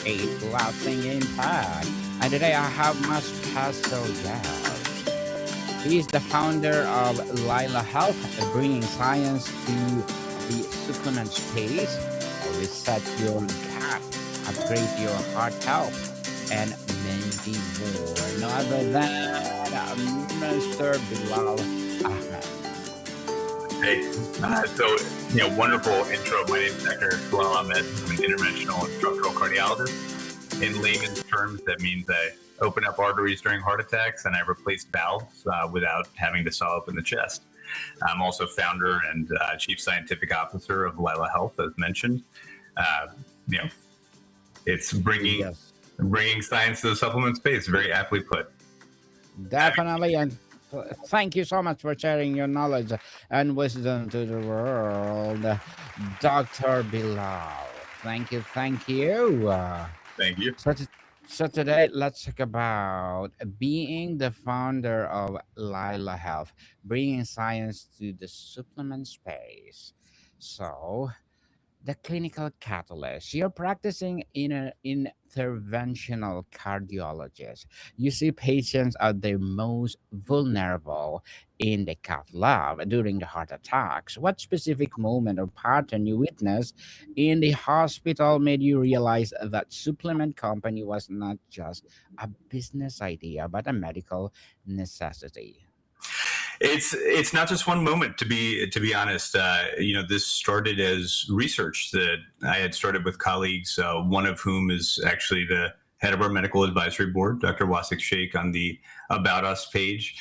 create lasting impact. And today I have my special guest. He is the founder of Lylah Health, bringing science to the supplement space, reset your gut, upgrade your heart health, and many more. No other than Mr. Bilal Ahmed. Hey, wonderful intro. My name is Dr. Bilal Ahmed. I'm an interventional and structural cardiologist. In layman's terms, that means I open up arteries during heart attacks and I replace valves without having to saw open the chest. I'm also founder and chief scientific officer of Lylah Health, as mentioned. It's bringing science to the supplement space. Very aptly put. Definitely, and thank you so much for sharing your knowledge and wisdom to the world, Dr. Bilal. Thank you, thank you. Thank you. So today, let's talk about being the founder of Lylah Health, bringing science to the supplement space. So, the clinical catalyst. You're practicing in an interventional cardiologist. You see patients at their most vulnerable in the cath lab during the heart attacks. What specific moment or pattern you witnessed in the hospital made you realize that supplement company was not just a business idea but a medical necessity? It's not just one moment, to be honest. This started as research that I had started with colleagues, one of whom is actually the head of our medical advisory board, Dr. Wasik Sheikh, on the About Us page.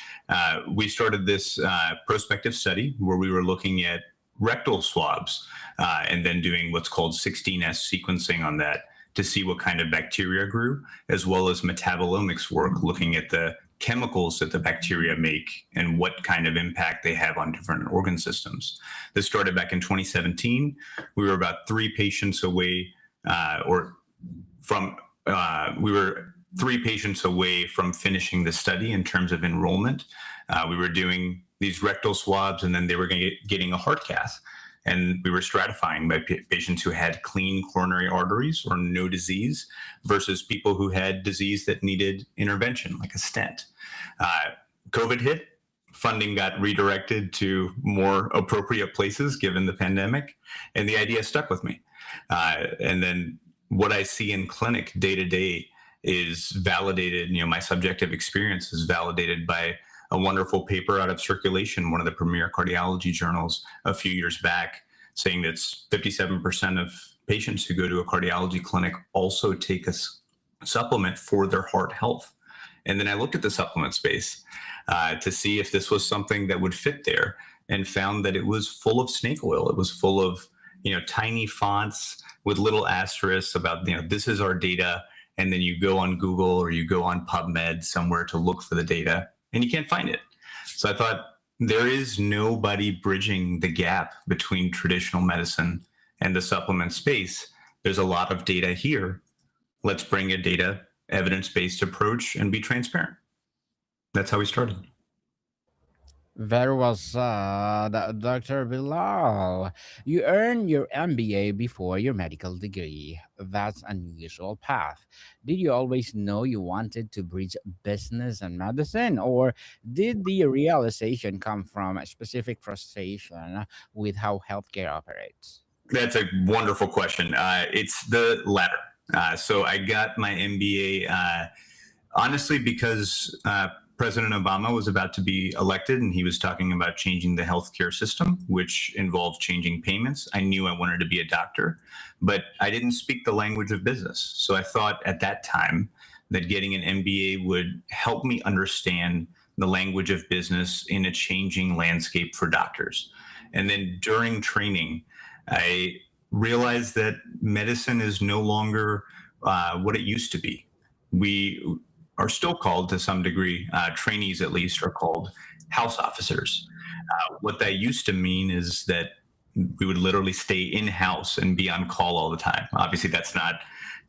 We started this prospective study where we were looking at rectal swabs and then doing what's called 16S sequencing on that to see what kind of bacteria grew, as well as metabolomics work, looking at the chemicals that the bacteria make and what kind of impact they have on different organ systems. This started back in 2017. We were about 3 patients away, we were 3 patients away from finishing the study in terms of enrollment. We were doing these rectal swabs, and then they were getting a heart cath. And we were stratifying by patients who had clean coronary arteries or no disease versus people who had disease that needed intervention, like a stent. COVID hit, funding got redirected to more appropriate places given the pandemic, and the idea stuck with me. And then what I see in clinic day to day is validated, my subjective experience is validated by a wonderful paper out of Circulation, one of the premier cardiology journals a few years back, saying that 57% of patients who go to a cardiology clinic also take a supplement for their heart health. And then I looked at the supplement space to see if this was something that would fit there, and found that it was full of snake oil. It was full of, tiny fonts with little asterisks about, this is our data. And then you go on Google or you go on PubMed somewhere to look for the data, and you can't find it. So I thought, there is nobody bridging the gap between traditional medicine and the supplement space. There's a lot of data here. Let's bring a data evidence-based approach and be transparent. That's how we started. Very well said, Dr. Bilal. You earned your MBA before your medical degree. That's an unusual path. Did you always know you wanted to bridge business and medicine, or did the realization come from a specific frustration with how healthcare operates? That's a wonderful question. It's the latter. So I got my MBA honestly because President Obama was about to be elected, and he was talking about changing the healthcare system, which involved changing payments. I knew I wanted to be a doctor, but I didn't speak the language of business. So I thought at that time that getting an MBA would help me understand the language of business in a changing landscape for doctors. And then during training, I realized that medicine is no longer what it used to be. We are still called, to some degree, trainees at least are called house officers. What that used to mean is that we would literally stay in-house and be on call all the time. Obviously, that's not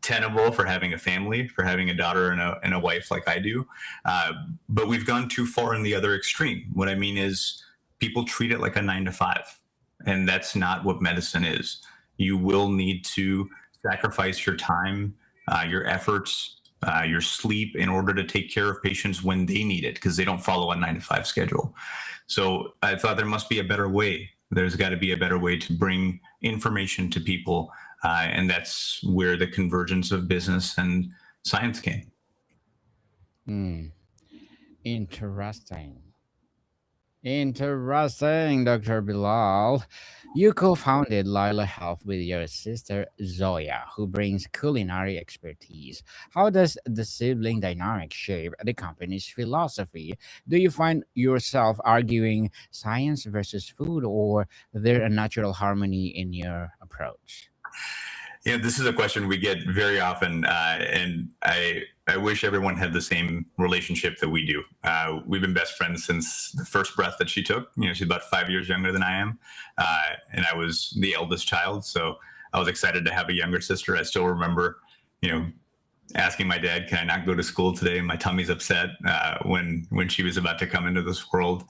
tenable for having a family, for having a daughter and a wife like I do. But we've gone too far in the other extreme. What I mean is people treat it like a 9 to 5, and that's not what medicine is. You will need to sacrifice your time your efforts, your sleep in order to take care of patients when they need it because they don't follow a 9 to 5 schedule. So I thought there must be a better way. There's got to be a better way to bring information to people. And that's where the convergence of business and science came. Hmm. Interesting. Interesting, Dr. Bilal. You co founded Lylah Health with your sister Zoya, who brings culinary expertise. How does the sibling dynamic shape the company's philosophy? Do you find yourself arguing science versus food, or there a natural harmony in your approach? Yeah, this is a question we get very often, and I wish everyone had the same relationship that we do. We've been best friends since the first breath that she took. She's about 5 years younger than I am, and I was the eldest child, so I was excited to have a younger sister. I still remember, you know, asking my dad, "Can I not go to school today? My tummy's upset." When she was about to come into this world.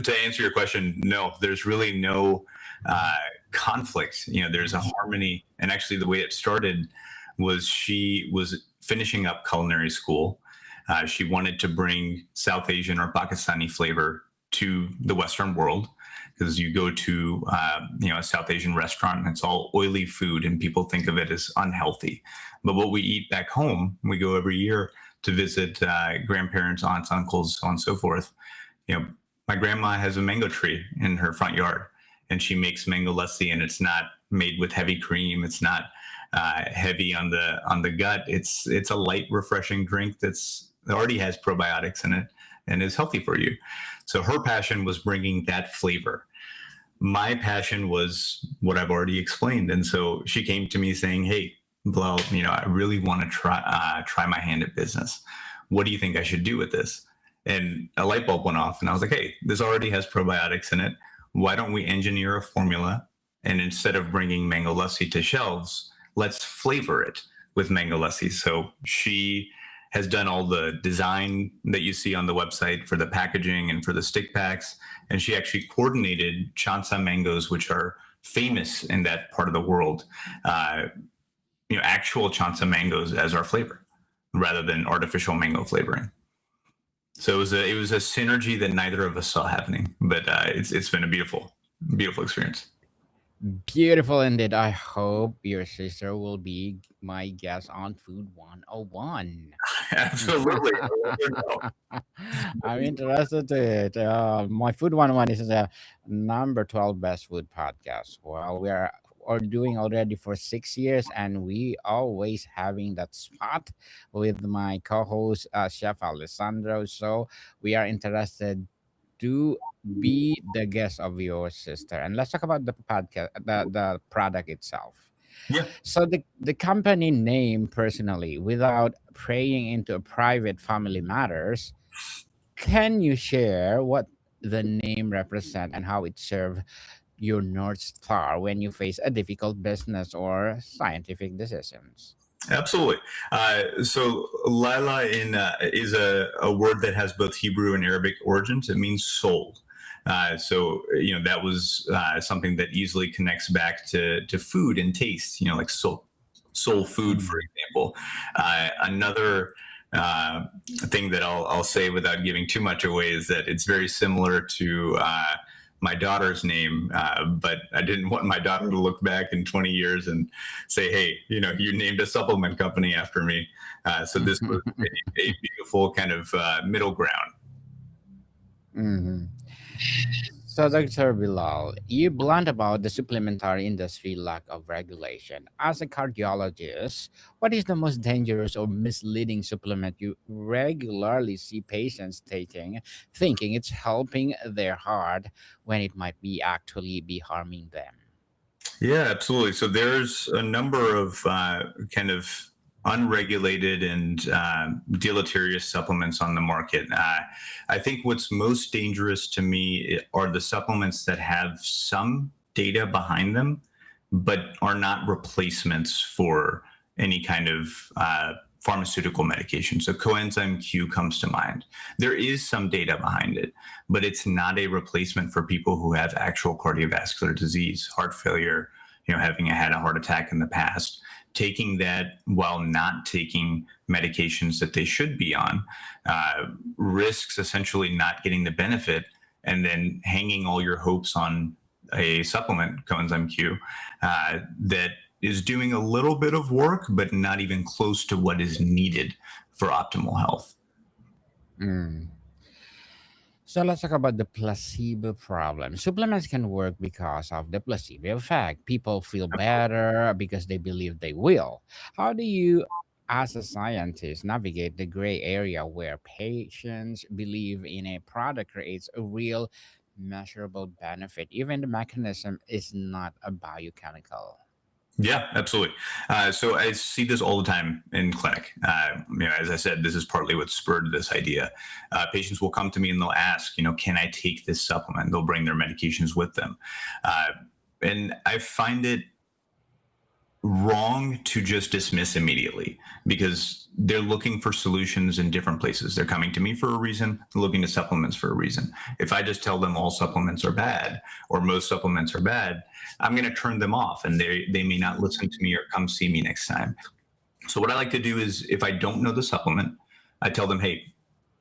To answer your question, no, there's really no uh, conflict. There's a harmony, and actually, the way it started was she was finishing up culinary school. She wanted to bring South Asian or Pakistani flavor to the Western world because you go to a South Asian restaurant and it's all oily food and people think of it as unhealthy. But what we eat back home, we go every year to visit grandparents, aunts, uncles, so on and so forth. You know, my grandma has a mango tree in her front yard, and she makes mango lassi, and it's not made with heavy cream. It's not heavy on the gut. It's a light, refreshing drink that already has probiotics in it and is healthy for you. So her passion was bringing that flavor. My passion was what I've already explained, and so she came to me saying, "Hey, Bilal, I really want to try my hand at business. What do you think I should do with this?" And a light bulb went off, and I was like, "Hey, this already has probiotics in it. Why don't we engineer a formula? And instead of bringing mango lassi to shelves, let's flavor it with mango lassi." So she has done all the design that you see on the website for the packaging and for the stick packs. And she actually coordinated chansa mangoes, which are famous in that part of the world, actual chansa mangoes as our flavor rather than artificial mango flavoring. So it was a synergy that neither of us saw happening, but it's been a beautiful experience. Beautiful indeed. I hope your sister will be my guest on Food 101. Absolutely. I'll let her know. I'm interested to it. My Food 101 is a number 12 best food podcast. Well, we are doing already for 6 years, and we always having that spot with my co-host, Chef Alessandro. So we are interested to be the guest of your sister, and let's talk about the podcast, the product itself. Yeah. So the company name, personally, without praying into a private family matters, can you share what the name represent and how it serve your north star when you face a difficult business or scientific decisions? Absolutely. So Lila is a word that has both Hebrew and Arabic origins. It means soul. So that was something that easily connects back to food and taste. Like soul food, for Mm. example. Another thing that I'll say without giving too much away is that it's very similar to my daughter's name, but I didn't want my daughter to look back in 20 years and say, "Hey, you named a supplement company after me." So this was a beautiful kind of middle ground. Mhm. So, Dr. Bilal, you blunt about the supplementary industry lack of regulation. As a cardiologist, what is the most dangerous or misleading supplement you regularly see patients taking, thinking it's helping their heart when it might be actually be harming them? Yeah, absolutely. So there's a number of kind of unregulated and deleterious supplements on the market. I think what's most dangerous to me are the supplements that have some data behind them, but are not replacements for any kind of pharmaceutical medication. So coenzyme Q comes to mind. There is some data behind it, but it's not a replacement for people who have actual cardiovascular disease, heart failure, having had a heart attack in the past. taking that while not taking medications that they should be on risks essentially not getting the benefit, and then hanging all your hopes on a supplement, coenzyme Q, that is doing a little bit of work, but not even close to what is needed for optimal health. Mm. So let's talk about the placebo problem. Supplements can work because of the placebo effect. People feel better because they believe they will. How do you, as a scientist, navigate the gray area where patients believe in a product creates a real measurable benefit, even the mechanism is not a biochemical? Yeah, absolutely. So I see this all the time in clinic. As I said, this is partly what spurred this idea. Patients will come to me and they'll ask, can I take this supplement? They'll bring their medications with them. And I find it wrong to just dismiss immediately, because they're looking for solutions in different places. They're coming to me for a reason, looking to supplements for a reason. If I just tell them all supplements are bad or most supplements are bad, I'm going to turn them off, and they may not listen to me or come see me next time. So what I like to do is, if I don't know the supplement, I tell them, hey,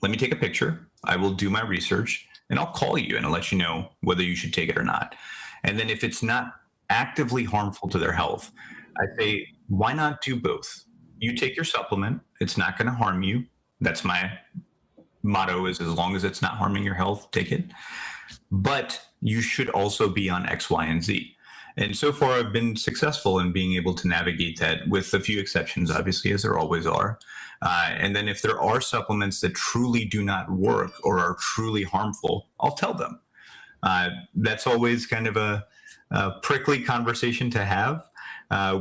let me take a picture. I will do my research and I'll call you and I'll let you know whether you should take it or not. And then if it's not actively harmful to their health, I say, why not do both? You take your supplement, it's not going to harm you. That's my motto, is as long as it's not harming your health, take it. But you should also be on X, Y, and Z. And so far, I've been successful in being able to navigate that, with a few exceptions, obviously, as there always are. And then if there are supplements that truly do not work or are truly harmful, I'll tell them. That's always kind of a prickly conversation to have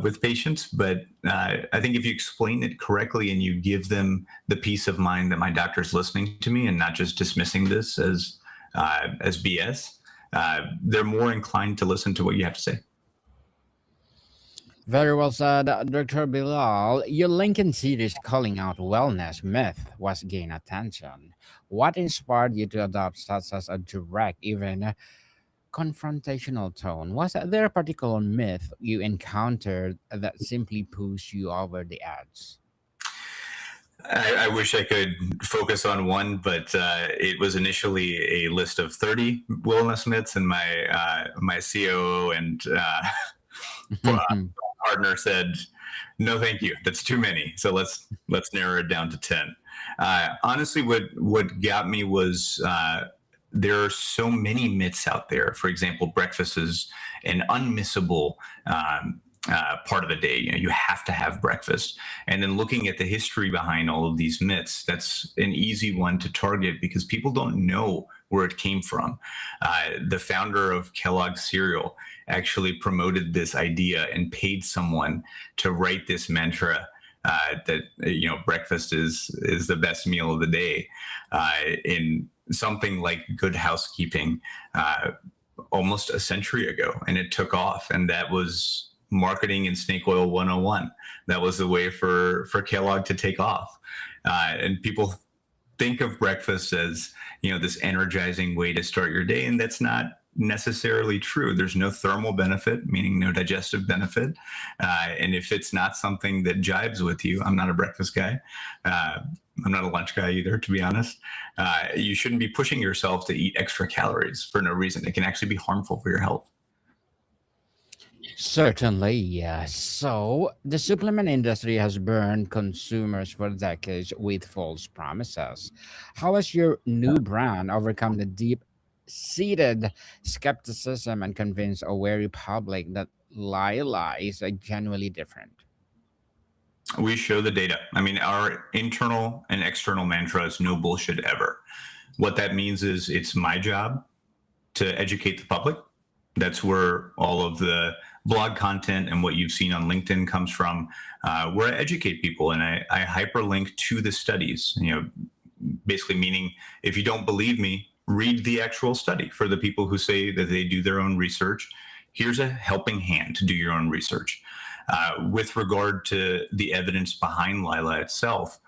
with patients, but I think if you explain it correctly and you give them the peace of mind that my doctor's listening to me and not just dismissing this as BS, they're more inclined to listen to what you have to say. Very well said, Dr. Bilal. Your Lincoln series calling out wellness myth was gain attention. What inspired you to adopt such as a direct, even confrontational tone? Was there a particular myth you encountered that simply pushed you over the edge? I wish I could focus on one, but it was initially a list of 30 wellness myths, and my COO and partner said, "No, thank you. That's too many. So let's narrow it down to 10." Honestly, what got me was there are so many myths out there. For example, breakfast is an unmissable part of the day. You have to have breakfast. And then looking at the history behind all of these myths, that's an easy one to target because people don't know where it came from. The founder of Kellogg's cereal actually promoted this idea and paid someone to write this mantra that breakfast is the best meal of the day in something like Good Housekeeping almost a century ago, and it took off. And that was marketing and snake oil 101. That was the way for Kellogg to take off. And people think of breakfast as this energizing way to start your day, and that's not necessarily true. There's no thermal benefit, meaning no digestive benefit. And if it's not something that jibes with you, I'm not a breakfast guy. I'm not a lunch guy either, to be honest. You shouldn't be pushing yourself to eat extra calories for no reason. It can actually be harmful for your health. Certainly, yes. So the supplement industry has burned consumers for decades with false promises. How has your new brand overcome the deep seated skepticism and convinced a wary public that Lila is genuinely different? We show the data. I mean, our internal and external mantra is no bullshit ever. What that means is it's my job to educate the public. That's where all of the blog content and what you've seen on LinkedIn comes from, where I educate people and I hyperlink to the studies, basically meaning if you don't believe me, read the actual study. For the people who say that they do their own research, here's a helping hand to do your own research. With regard to the evidence behind Lylah itself,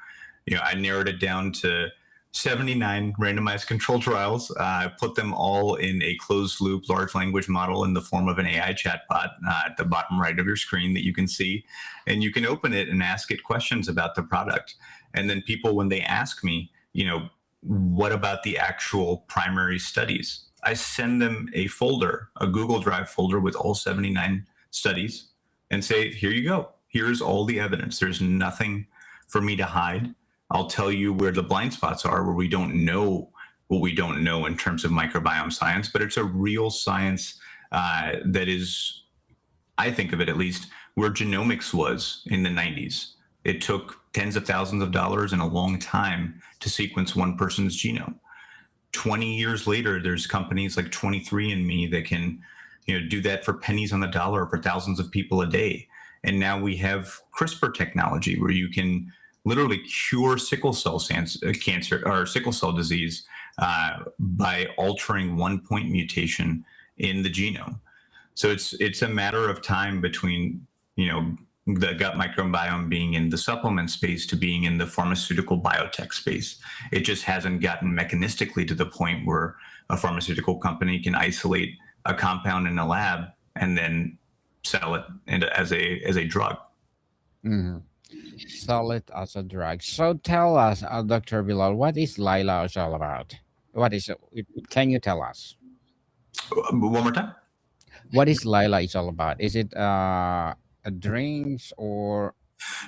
I narrowed it down to 79 randomized control trials. I put them all in a closed loop large language model in the form of an AI chatbot at the bottom right of your screen that you can see. And you can open it and ask it questions about the product. And then people, when they ask me, what about the actual primary studies? I send them a folder, a Google Drive folder with all 79 studies and say, here you go. Here's all the evidence. There's nothing for me to hide. I'll tell you where the blind spots are, where we don't know what we don't know in terms of microbiome science, but it's a real science that is, I think of it at least, where genomics was in the 90s. It took tens of thousands of dollars and a long time to sequence one person's genome. 20 years later, there's companies like 23andMe that can do that for pennies on the dollar for thousands of people a day. And now we have CRISPR technology where you can literally cure sickle cell cancer or sickle cell disease by altering one point mutation in the genome. So it's a matter of time between the gut microbiome being in the supplement space to being in the pharmaceutical biotech space. It just hasn't gotten mechanistically to the point where a pharmaceutical company can isolate a compound in a lab and then sell it as a drug. Mm-hmm. Sell it as a drug. So tell us, Dr. Bilal, what is Lylah is all about? What is it? Can you tell us? One more time. What is Lylah is all about? Is it a drinks or?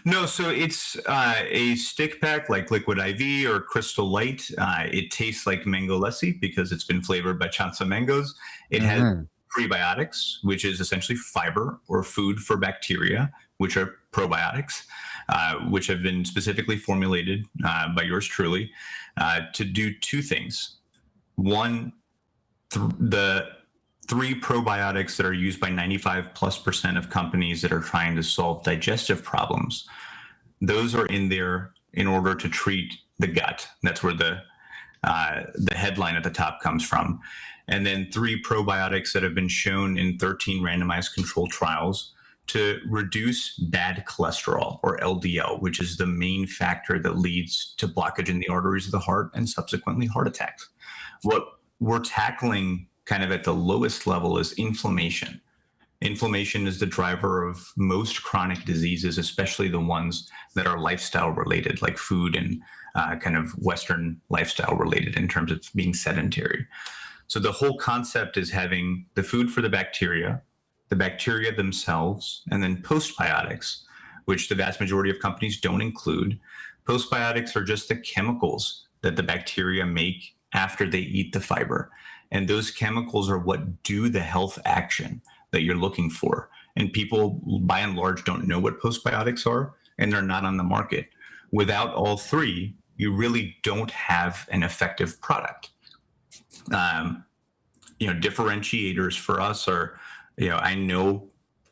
No, so it's a stick pack like Liquid IV or Crystal Light. It tastes like mango lassi because it's been flavored by Chansa mangoes. It has Mhm. prebiotics, which is essentially fiber or food for bacteria, which are probiotics, which have been specifically formulated by yours truly to do two things. One, the three probiotics that are used by 95+% of companies that are trying to solve digestive problems. Those are in there in order to treat the gut. That's where the headline at the top comes from. And then three probiotics that have been shown in 13 randomized controlled trials to reduce bad cholesterol, or LDL, which is the main factor that leads to blockage in the arteries of the heart and subsequently heart attacks. What we're tackling kind of at the lowest level is inflammation. Inflammation is the driver of most chronic diseases, especially the ones that are lifestyle related, like food and kind of Western lifestyle related in terms of being sedentary. So the whole concept is having the food for the bacteria themselves, and then postbiotics, which the vast majority of companies don't include. Postbiotics are just the chemicals that the bacteria make after they eat the fiber. And those chemicals are what do the health action that you're looking for. And people, by and large, don't know what postbiotics are, and they're not on the market. Without all three, you really don't have an effective product. Differentiators for us are, I know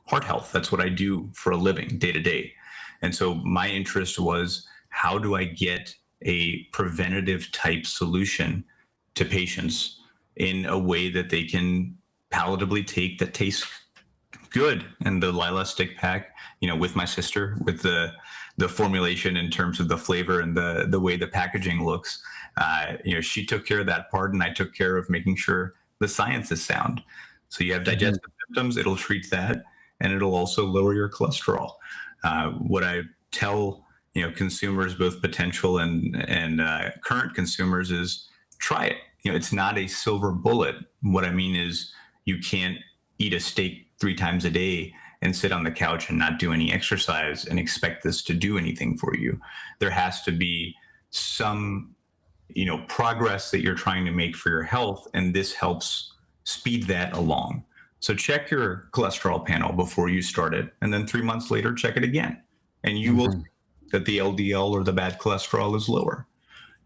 heart health. That's what I do for a living day to day. And so my interest was, how do I get a preventative type solution to patients in a way that they can palatably take, that tastes good? And the Lylah stick pack, with my sister, with the formulation in terms of the flavor and the way the packaging looks, she took care of that part, and I took care of making sure the science is sound. So you have Mhm. digestive symptoms, it'll treat that, and it'll also lower your cholesterol. What I tell consumers, both potential and current consumers, is try it. It's not a silver bullet. What I mean is, you can't eat a steak 3 times a day and sit on the couch and not do any exercise and expect this to do anything for you. There has to be some progress that you're trying to make for your health, and this helps speed that along. So check your cholesterol panel before you start it, and then 3 months later check it again, and you will Mhm. see that the LDL, or the bad cholesterol, is lower.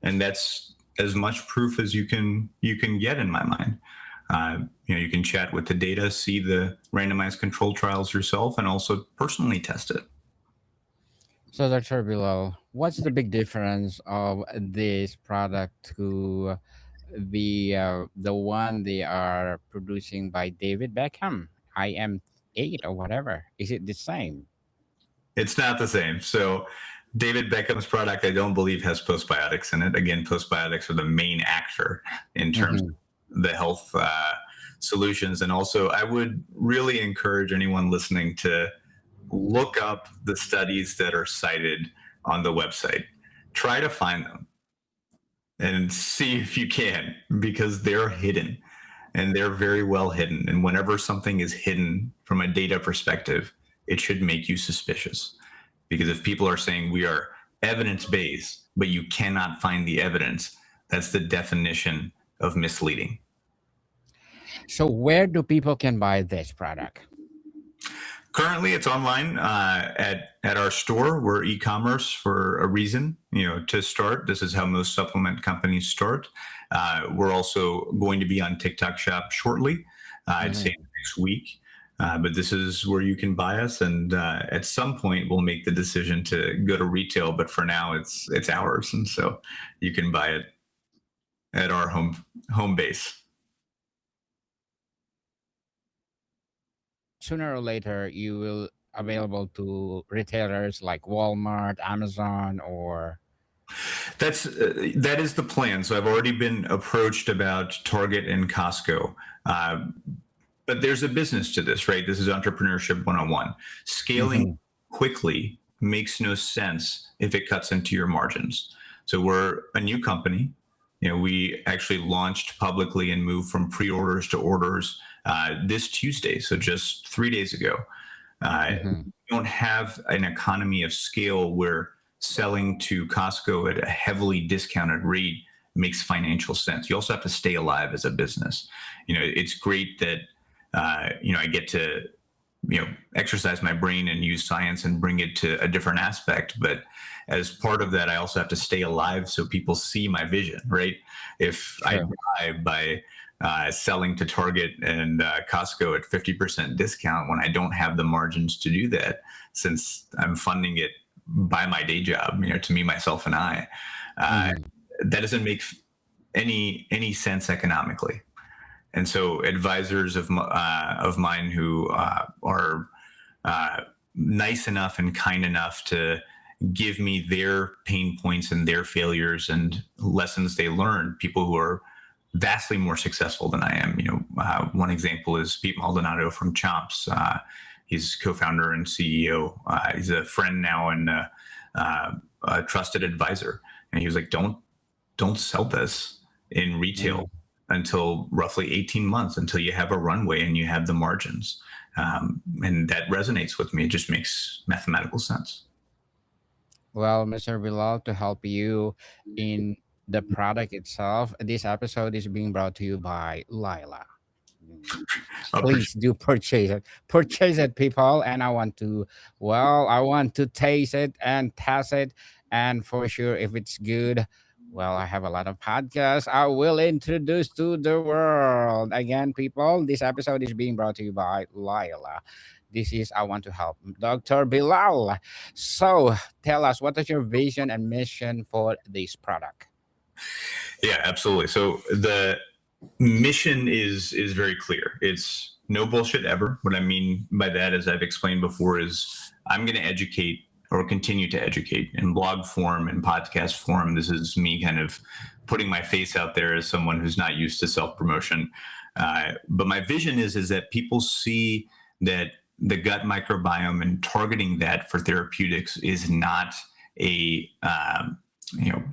And that's as much proof as you can get, in my mind. You can chat with the data, see the randomized controlled trials yourself, and also personally test it. So, Dr. Bilal, what's the big difference of this product to the one they are producing by David Beckham, IM8 or whatever? Is it the same? It's not the same. So David Beckham's product, I don't believe has postbiotics in it. Again, postbiotics are the main actor in terms Mm-hmm. of the health solutions. And also, I would really encourage anyone listening to look up the studies that are cited on the website. Try to find them and see if you can, because they're hidden and they're very well hidden. And whenever something is hidden from a data perspective, it should make you suspicious. Because if people are saying we are evidence-based, but you cannot find the evidence, that's the definition of misleading. So where do people can buy this product? Currently, it's online at our store. We're e-commerce for a reason, to start. This is how most supplement companies start. We're also going to be on TikTok Shop shortly. I'd say next week. But this is where you can buy us, and at some point we'll make the decision to go to retail. But for now, it's ours, and so you can buy it at our home base. Sooner or later, you will available to retailers like Walmart, Amazon, or That is the plan. So I've already been approached about Target and Costco. But there's a business to this, right? This is entrepreneurship 101. Scaling quickly makes no sense if it cuts into your margins. So we're a new company. We actually launched publicly and moved from pre-orders to orders this Tuesday, so just 3 days ago. We don't have an economy of scale where selling to Costco at a heavily discounted rate makes financial sense. You also have to stay alive as a business. It's great that I get to, exercise my brain and use science and bring it to a different aspect. But as part of that, I also have to stay alive so people see my vision, right? If I die by selling to Target and Costco at 50% discount when I don't have the margins to do that, since I'm funding it by my day job, to me, myself, and I, that doesn't make any sense economically. And so advisors of mine who are nice enough and kind enough to give me their pain points and their failures and lessons they learned, people who are vastly more successful than I am. One example is Pete Maldonado from Chomps. He's co-founder and CEO. He's a friend now and a trusted advisor. And he was like, don't sell this in retail until roughly 18 months, until you have a runway and you have the margins. And that resonates with me. It just makes mathematical sense. Well, Mr. Bilal, to help you in the product itself, this episode is being brought to you by Lylah. Please do purchase it. Purchase it, people. And I want to taste it and test it. And for sure, if it's good, well, I have a lot of podcasts I will introduce to the world. Again, people, this episode is being brought to you by Lylah. This is I Want to Help Dr. Bilal. So tell us, what is your vision and mission for this product? Yeah, absolutely. So the mission is very clear. It's no bullshit ever. What I mean by that, as I've explained before, is I'm going to educate or continue to educate in blog form and podcast form. This is me kind of putting my face out there as someone who's not used to self-promotion. But my vision is that people see that the gut microbiome and targeting that for therapeutics is not a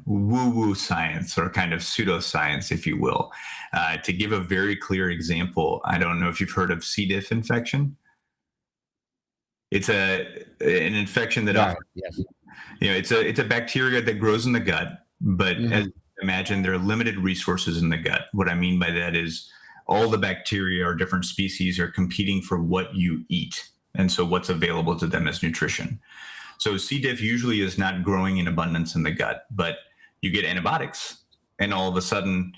woo-woo science or kind of pseudoscience, if you will. To give a very clear example, I don't know if you've heard of C. diff infection. It's an infection that it's a bacteria that grows in the gut, but as you imagine, there are limited resources in the gut. What I mean by that is all the bacteria or different species are competing for what you eat, and so what's available to them as nutrition. So C. diff usually is not growing in abundance in the gut, but you get antibiotics, and all of a sudden,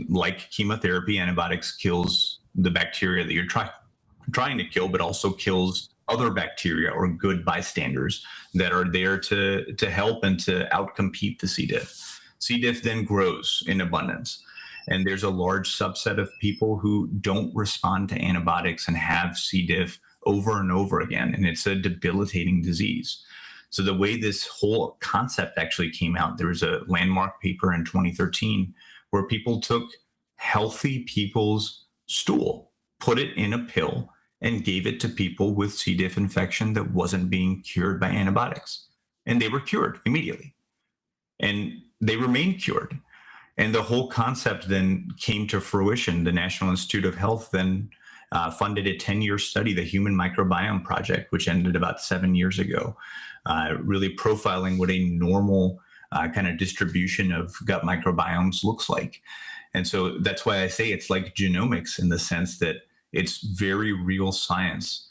like chemotherapy, antibiotics kills the bacteria that you're trying to kill, but also kills other bacteria or good bystanders that are there to help and to outcompete the C. diff. C. diff then grows in abundance. And there's a large subset of people who don't respond to antibiotics and have C. diff over and over again. And it's a debilitating disease. So the way this whole concept actually came out, there was a landmark paper in 2013 where people took healthy people's stool, put it in a pill, and gave it to people with C. diff infection that wasn't being cured by antibiotics. And they were cured immediately. And they remained cured. And the whole concept then came to fruition. The National Institute of Health then funded a 10-year study, the Human Microbiome Project, which ended about 7 years ago, really profiling what a normal kind of distribution of gut microbiomes looks like. And so that's why I say it's like genomics in the sense that it's very real science.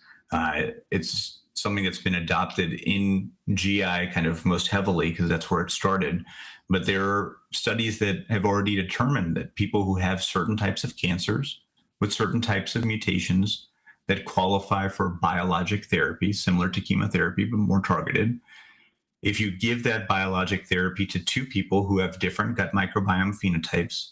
It's something that's been adopted in GI kind of most heavily because that's where it started. But there are studies that have already determined that people who have certain types of cancers with certain types of mutations that qualify for biologic therapy, similar to chemotherapy, but more targeted, if you give that biologic therapy to two people who have different gut microbiome phenotypes,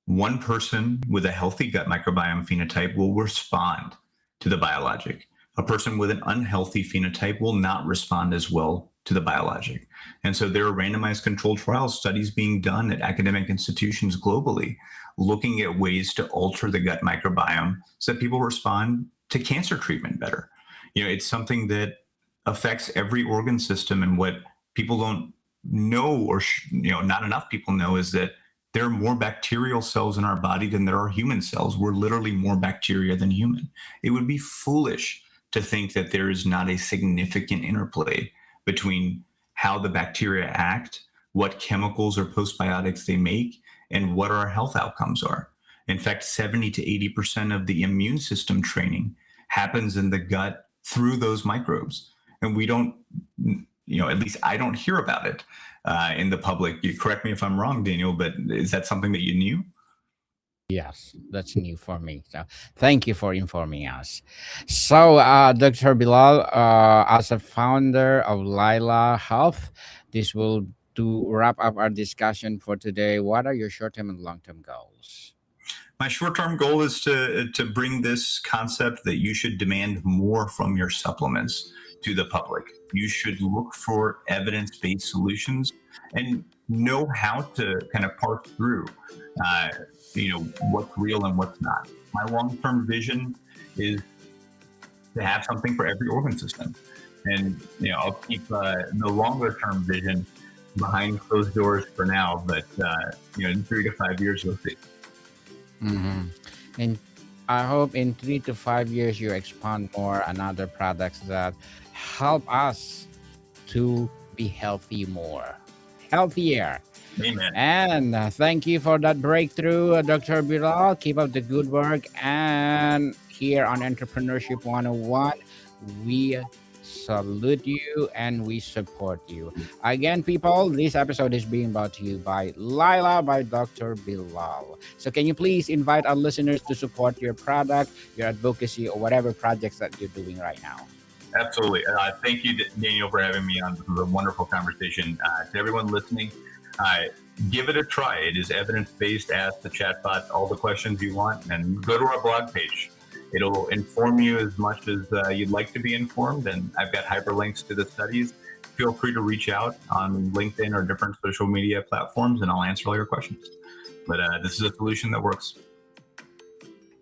one person with a healthy gut microbiome phenotype will respond to the biologic. A person with an unhealthy phenotype will not respond as well to the biologic. And so there are randomized controlled trials, studies being done at academic institutions globally, looking at ways to alter the gut microbiome so that people respond to cancer treatment better. It's something that affects every organ system. And what people don't know, or not enough people know, is that there are more bacterial cells in our body than there are human cells. We're literally more bacteria than human. It would be foolish to think that there is not a significant interplay between how the bacteria act, what chemicals or postbiotics they make, and what our health outcomes are. In fact, 70 to 80% of the immune system training happens in the gut through those microbes. And we don't, at least I don't hear about it in the public. You correct me if I'm wrong, Daniel, but is that something that you knew? Yes, that's new for me. So thank you for informing us. So, Dr. Bilal, as a founder of Lylah Health, this will to wrap up our discussion for today. What are your short-term and long-term goals? My short-term goal is to bring this concept that you should demand more from your supplements to the public. You should look for evidence-based solutions and know how to kind of parse through, what's real and what's not. My long-term vision is to have something for every organ system. And, I'll keep the longer-term vision behind closed doors for now, but, in 3 to 5 years, you'll see. Mm-hmm. And I hope in 3 to 5 years you expand more on other products that help us to be healthier. Amen. And thank you for that breakthrough, Dr. Bilal. Keep up the good work. And here on Entrepreneurship 101, we salute you and we support you. Again, people, this episode is being brought to you by Lylah by Dr. Bilal. So can you please invite our listeners to support your product, your advocacy, or whatever projects that you're doing right now? Absolutely. Thank you, Daniel, for having me on. This was a wonderful conversation. To everyone listening, give it a try. It is evidence-based. Ask the chatbot all the questions you want and go to our blog page. It'll inform you as much as you'd like to be informed. And I've got hyperlinks to the studies. Feel free to reach out on LinkedIn or different social media platforms, and I'll answer all your questions. But this is a solution that works.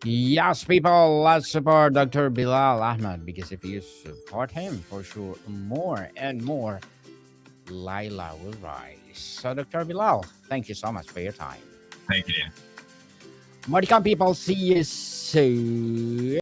Yes, people, let's support Dr. Bilal Ahmed, because if you support him, for sure, more and more Lylah will rise. So, Dr. Bilal, thank you so much for your time. Thank you, Dan. More to come, people. See you soon.